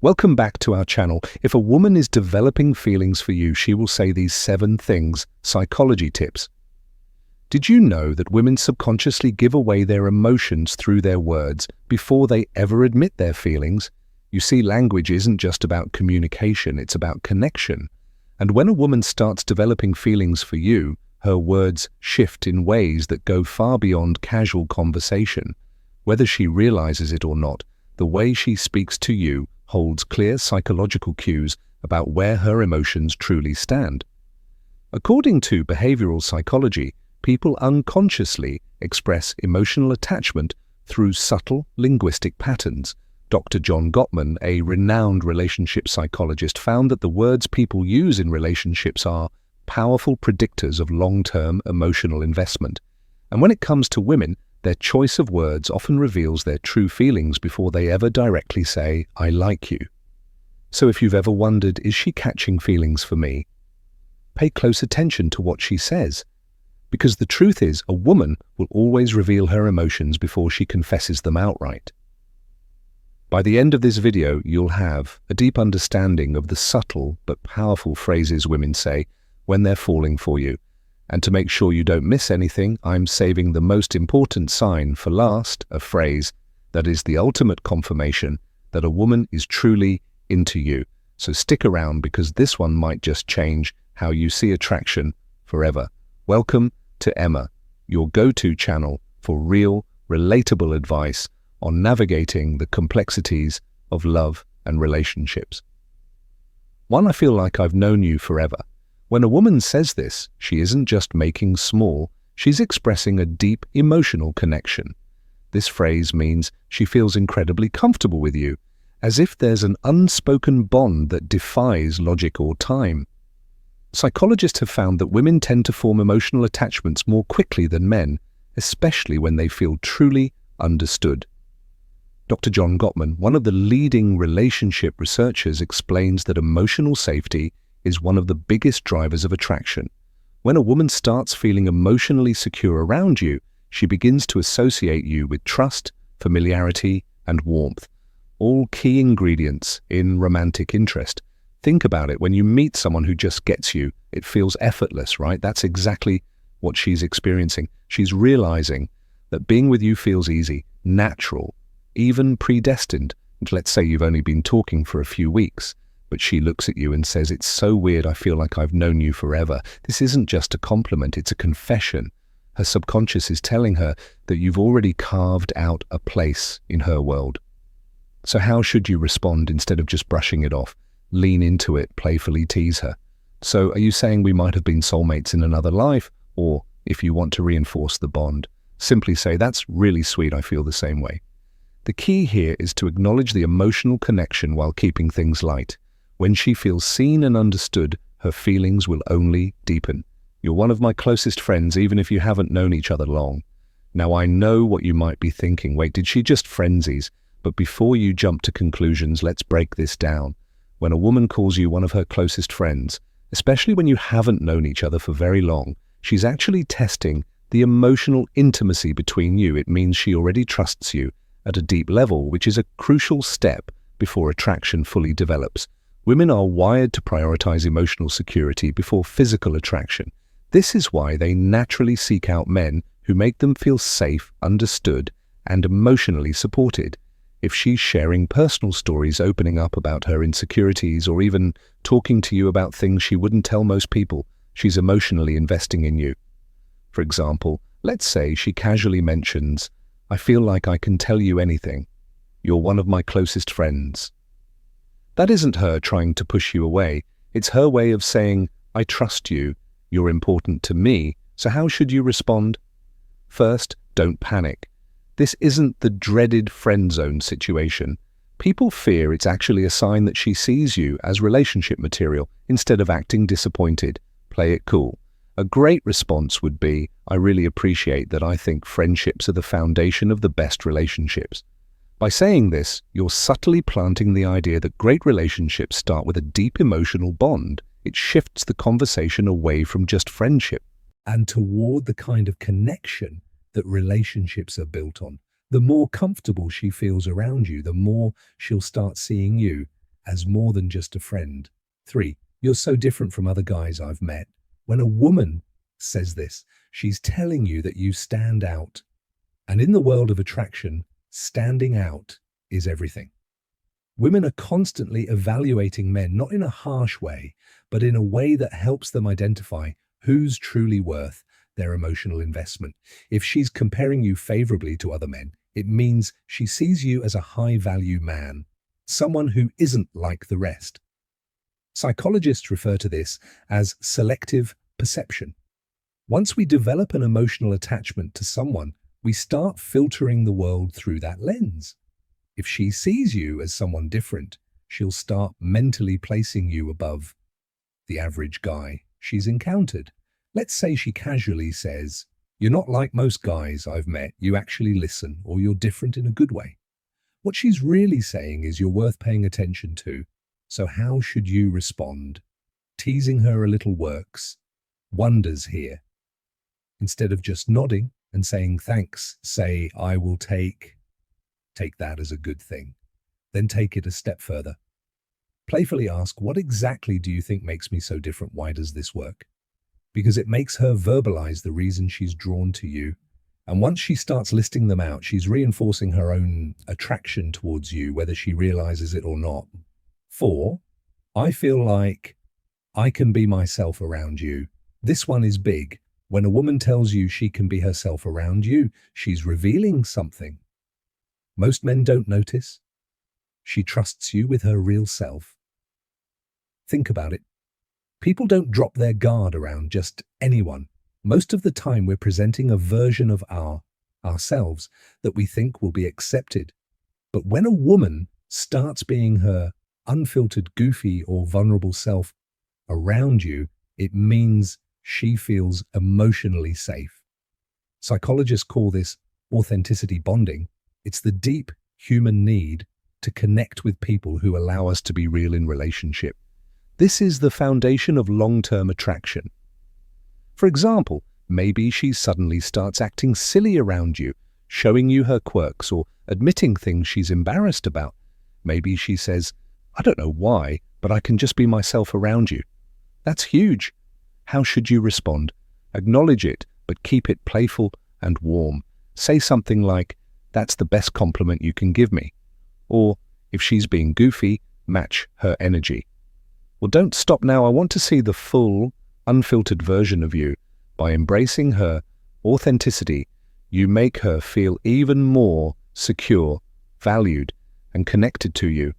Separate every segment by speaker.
Speaker 1: Welcome back to our channel. If a woman is developing feelings for you, she will say these 7 things, psychology tips. Did you know that women subconsciously give away their emotions through their words before they ever admit their feelings? You see, language isn't just about communication, it's about connection. And when a woman starts developing feelings for you, her words shift in ways that go far beyond casual conversation. Whether she realizes it or not, the way she speaks to you holds clear psychological cues about where her emotions truly stand. According to behavioral psychology, people unconsciously express emotional attachment through subtle linguistic patterns. Dr. John Gottman, a renowned relationship psychologist, found that the words people use in relationships are powerful predictors of long-term emotional investment. And when it comes to women, their choice of words often reveals their true feelings before they ever directly say, "I like you." So if you've ever wondered, is she catching feelings for me? Pay close attention to what she says. Because the truth is, a woman will always reveal her emotions before she confesses them outright. By the end of this video, you'll have a deep understanding of the subtle but powerful phrases women say when they're falling for you. And to make sure you don't miss anything, I'm saving the most important sign for last, a phrase that is the ultimate confirmation that a woman is truly into you. So stick around, because this one might just change how you see attraction forever. Welcome to Emma, your go-to channel for real, relatable advice on navigating the complexities of love and relationships. One, I feel like I've known you forever. When a woman says this, she isn't just making small, she's expressing a deep emotional connection. This phrase means she feels incredibly comfortable with you, as if there's an unspoken bond that defies logic or time. Psychologists have found that women tend to form emotional attachments more quickly than men, especially when they feel truly understood. Dr. John Gottman, one of the leading relationship researchers, explains that emotional safety is one of the biggest drivers of attraction. When a woman starts feeling emotionally secure around you, she begins to associate you with trust, familiarity, and warmth, all key ingredients in romantic interest. Think about it. When you meet someone who just gets you, it feels effortless, right? That's exactly what she's experiencing. She's realizing that being with you feels easy, natural, even predestined. And let's say you've only been talking for a few weeks, but she looks at you and says, "It's so weird, I feel like I've known you forever." This isn't just a compliment, it's a confession. Her subconscious is telling her that you've already carved out a place in her world. So how should you respond instead of just brushing it off? Lean into it, playfully tease her. "So are you saying we might have been soulmates in another life?" Or, if you want to reinforce the bond, simply say, "That's really sweet, I feel the same way." The key here is to acknowledge the emotional connection while keeping things light. When she feels seen and understood, her feelings will only deepen. "You're one of my closest friends, even if you haven't known each other long." Now, I know what you might be thinking. Wait, did she just frenzies? But before you jump to conclusions, let's break this down. When a woman calls you one of her closest friends, especially when you haven't known each other for very long, she's actually testing the emotional intimacy between you. It means she already trusts you at a deep level, which is a crucial step before attraction fully develops. Women are wired to prioritize emotional security before physical attraction. This is why they naturally seek out men who make them feel safe, understood, and emotionally supported. If she's sharing personal stories, opening up about her insecurities, or even talking to you about things she wouldn't tell most people, she's emotionally investing in you. For example, let's say she casually mentions, "I feel like I can tell you anything. You're one of my closest friends." That isn't her trying to push you away. It's her way of saying, "I trust you, you're important to me." So how should you respond? First, don't panic. This isn't the dreaded friend zone situation. People fear it's actually a sign that she sees you as relationship material instead of acting disappointed. Play it cool. A great response would be, "I really appreciate that. I think friendships are the foundation of the best relationships." By saying this, you're subtly planting the idea that great relationships start with a deep emotional bond. It shifts the conversation away from just friendship and toward the kind of connection that relationships are built on. The more comfortable she feels around you, the more she'll start seeing you as more than just a friend. 3. You're so different from other guys I've met. When a woman says this, she's telling you that you stand out. And in the world of attraction, standing out is everything. Women are constantly evaluating men, not in a harsh way, but in a way that helps them identify who's truly worth their emotional investment. If she's comparing you favorably to other men, it means she sees you as a high-value man, someone who isn't like the rest. Psychologists refer to this as selective perception. Once we develop an emotional attachment to someone, we start filtering the world through that lens. If she sees you as someone different, she'll start mentally placing you above the average guy she's encountered. Let's say she casually says, "You're not like most guys I've met, you actually listen, or you're different in a good way." What she's really saying is you're worth paying attention to, so how should you respond? Teasing her a little works wonders here. Instead of just nodding and saying thanks, say, "I will take that as a good thing." Then take it a step further. Playfully ask, "What exactly do you think makes me so different? Why does this work?" Because it makes her verbalize the reason she's drawn to you. And once she starts listing them out, she's reinforcing her own attraction towards you, whether she realizes it or not. 4, I feel like I can be myself around you. This one is big. When a woman tells you she can be herself around you, she's revealing something most men don't notice. She trusts you with her real self. Think about it. People don't drop their guard around just anyone. Most of the time we're presenting a version of ourselves that we think will be accepted. But when a woman starts being her unfiltered, goofy, or vulnerable self around you, it means she feels emotionally safe. Psychologists call this authenticity bonding. It's the deep human need to connect with people who allow us to be real in relationship. This is the foundation of long-term attraction. For example, maybe she suddenly starts acting silly around you, showing you her quirks or admitting things she's embarrassed about. Maybe she says, "I don't know why, but I can just be myself around you." That's huge. How should you respond? Acknowledge it, but keep it playful and warm. Say something like, "That's the best compliment you can give me." Or, if she's being goofy, match her energy. Well, don't stop now. I want to see the full, unfiltered version of you. By embracing her authenticity, you make her feel even more secure, valued, and connected to you.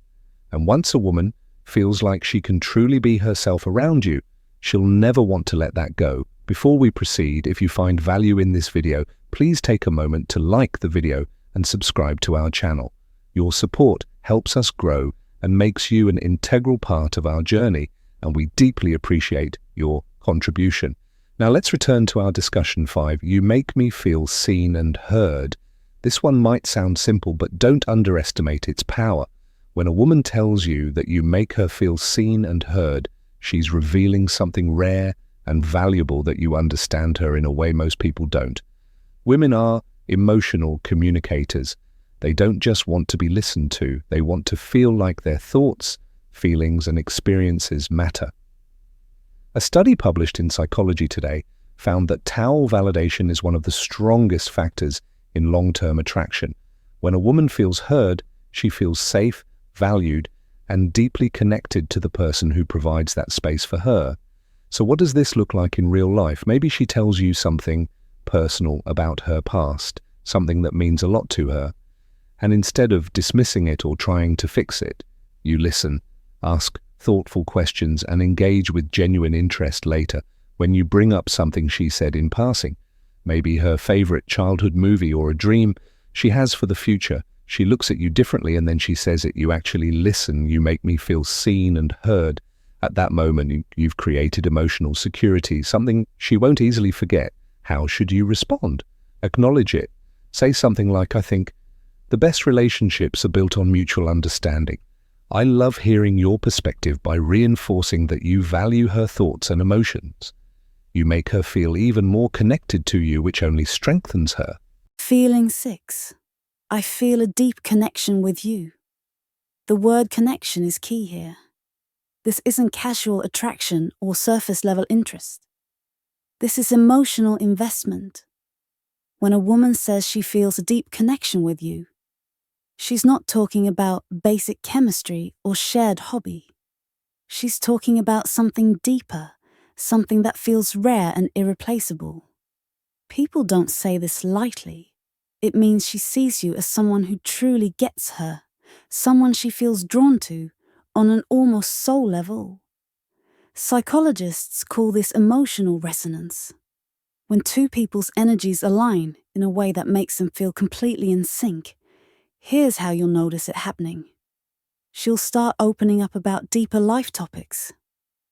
Speaker 1: And once a woman feels like she can truly be herself around you, she'll never want to let that go. Before we proceed, if you find value in this video, please take a moment to like the video and subscribe to our channel. Your support helps us grow and makes you an integral part of our journey, and we deeply appreciate your contribution. Now let's return to our discussion 5. You make me feel seen and heard. This one might sound simple, but don't underestimate its power. When a woman tells you that you make her feel seen and heard, she's revealing something rare and valuable, that you understand her in a way most people don't. Women are emotional communicators. They don't just want to be listened to, they want to feel like their thoughts, feelings, and experiences matter. A study published in Psychology Today found that towel validation is one of the strongest factors in long-term attraction. When a woman feels heard, she feels safe, valued, and deeply connected to the person who provides that space for her. So what does this look like in real life? Maybe she tells you something personal about her past, something that means a lot to her. And instead of dismissing it or trying to fix it, you listen, ask thoughtful questions, and engage with genuine interest later when you bring up something she said in passing. Maybe her favorite childhood movie or a dream she has for the future. She looks at you differently and then she says it. You actually listen. You make me feel seen and heard. At that moment, you've created emotional security, something she won't easily forget. How should you respond? Acknowledge it. Say something like, "I think the best relationships are built on mutual understanding. I love hearing your perspective," by reinforcing that you value her thoughts and emotions. You make her feel even more connected to you, which only strengthens her.
Speaker 2: Feeling 6. I feel a deep connection with you. The word connection is key here. This isn't casual attraction or surface-level interest. This is emotional investment. When a woman says she feels a deep connection with you, she's not talking about basic chemistry or shared hobby. She's talking about something deeper, something that feels rare and irreplaceable. People don't say this lightly. It means she sees you as someone who truly gets her, someone she feels drawn to on an almost soul level. Psychologists call this emotional resonance. When two people's energies align in a way that makes them feel completely in sync, here's how you'll notice it happening. She'll start opening up about deeper life topics,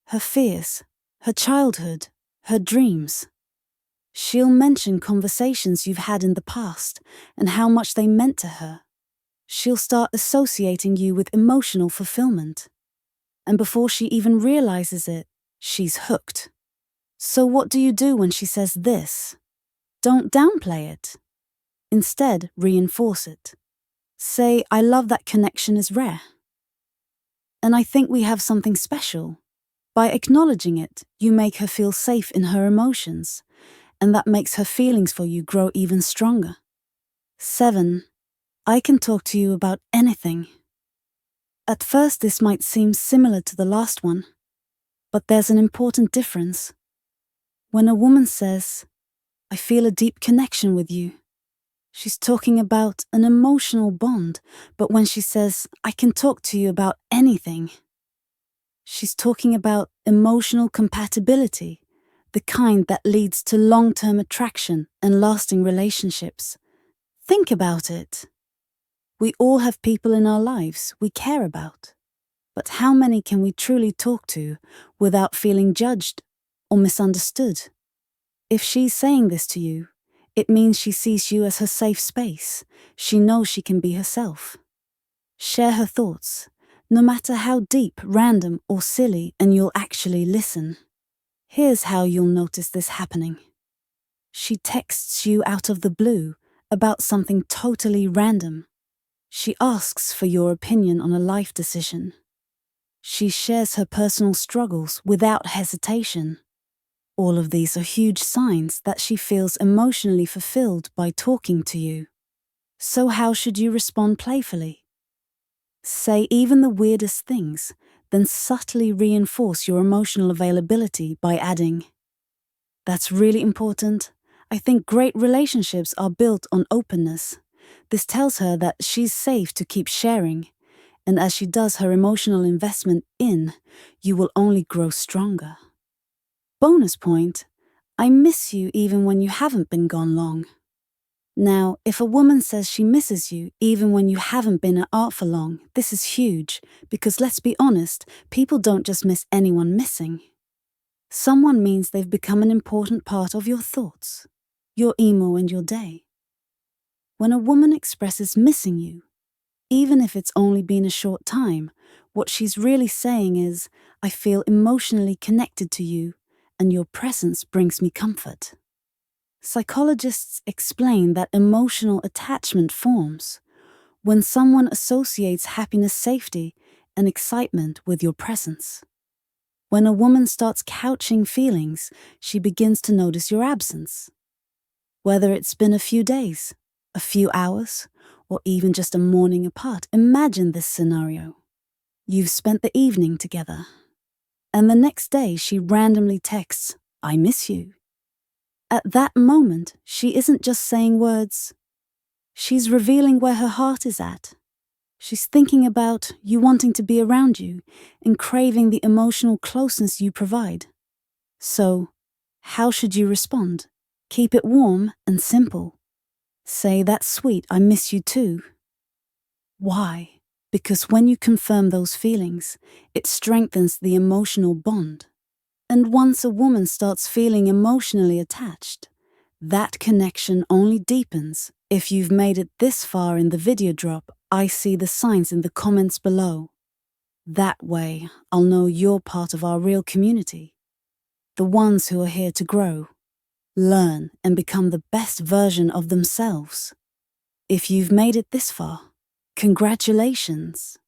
Speaker 2: her fears, her childhood, her dreams. She'll mention conversations you've had in the past and how much they meant to her. She'll start associating you with emotional fulfillment. And before she even realizes it, she's hooked. So what do you do when she says this? Don't downplay it. Instead, reinforce it. Say, I love that connection is rare. And I think we have something special. By acknowledging it, you make her feel safe in her emotions, and that makes her feelings for you grow even stronger. 7. I can talk to you about anything. At first, this might seem similar to the last one, but there's an important difference. When a woman says, I feel a deep connection with you, she's talking about an emotional bond, but when she says, I can talk to you about anything, she's talking about emotional compatibility, the kind that leads to long-term attraction and lasting relationships. Think about it. We all have people in our lives we care about, but how many can we truly talk to without feeling judged or misunderstood? If she's saying this to you, it means she sees you as her safe space. She knows she can be herself. Share her thoughts, no matter how deep, random, or silly, and you'll actually listen. Here's how you'll notice this happening. She texts you out of the blue about something totally random. She asks for your opinion on a life decision. She shares her personal struggles without hesitation. All of these are huge signs that she feels emotionally fulfilled by talking to you. So how should you respond playfully? Say even the weirdest things, then subtly reinforce your emotional availability by adding, That's really important. I think great relationships are built on openness. This tells her that she's safe to keep sharing, and as she does her emotional investment in, you will only grow stronger. Bonus point, I miss you even when you haven't been gone long. Now, if a woman says she misses you even when you haven't been out for long, this is huge, because let's be honest, people don't just miss anyone missing. Someone means they've become an important part of your thoughts, your emo and your day. When a woman expresses missing you, even if it's only been a short time, what she's really saying is, I feel emotionally connected to you, and your presence brings me comfort. Psychologists explain that emotional attachment forms when someone associates happiness, safety, and excitement with your presence. When a woman starts couching feelings, she begins to notice your absence. Whether it's been a few days, a few hours, or even just a morning apart, imagine this scenario. You've spent the evening together, and the next day she randomly texts, I miss you. At that moment, she isn't just saying words. She's revealing where her heart is at. She's thinking about you wanting to be around you and craving the emotional closeness you provide. So, how should you respond? Keep it warm and simple. Say, that's sweet, I miss you too. Why? Because when you confirm those feelings, it strengthens the emotional bond. And once a woman starts feeling emotionally attached, that connection only deepens. If you've made it this far in the video drop, I see the signs in the comments below. That way, I'll know you're part of our real community. The ones who are here to grow, learn, and become the best version of themselves. If you've made it this far, congratulations.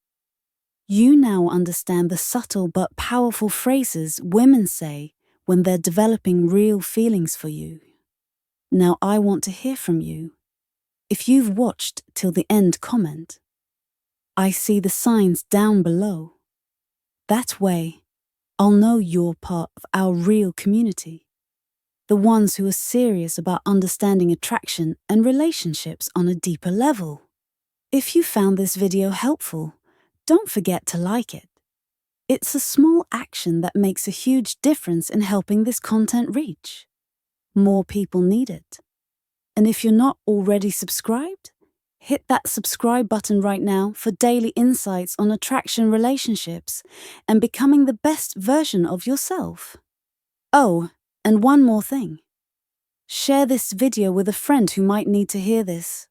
Speaker 2: You now understand the subtle but powerful phrases women say when they're developing real feelings for you. Now I want to hear from you. If you've watched till the end, comment. I see the signs down below. That way, I'll know you're part of our real community. The ones who are serious about understanding attraction and relationships on a deeper level. If you found this video helpful, don't forget to like it. It's a small action that makes a huge difference in helping this content reach. More people need it. And if you're not already subscribed, hit that subscribe button right now for daily insights on attraction, relationships, and becoming the best version of yourself. Oh, and one more thing. Share this video with a friend who might need to hear this.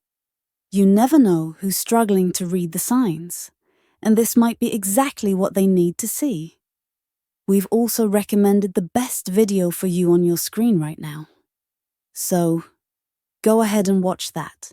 Speaker 2: You never know who's struggling to read the signs, and this might be exactly what they need to see. We've also recommended the best video for you on your screen right now. So, go ahead and watch that.